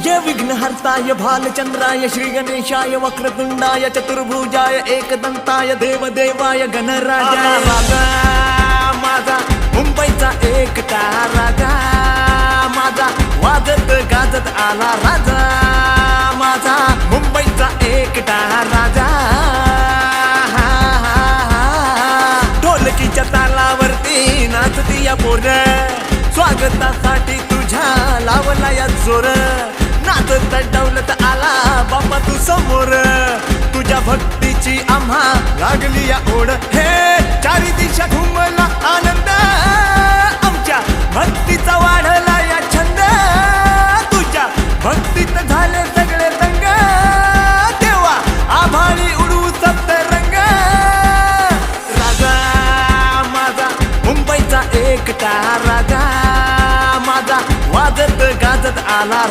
ये विघ्नहर्ताय भालचंद्राय श्री गणेशाय वक्रतुंडाय चतुर्भुजाय एकदंताय देवदेवाय गणराजाय राजा माझा मुंबईचा एकटा राजा माझा वाजत गाजत आला राजा माझा मुंबईचा एकटा राजा ढोलकीच्या तालावरती नाचती या पोर स्वागतासाठी तुझ्या लावला या जोर नाचत डौलत आला बाप्पा तू समोर तुझ्या भक्तीची आम्हा लागली या ओढ हे चारी दिशा घुमला आनंद आमच्या भक्तीचा वाढला या छंद तुझ्या भक्तीत झाले सगळे रंग तेव्हा आभाळी उडू सप्तरंग राजा माझा मुंबईचा एकटा राजा माझा वाजत गाजत आला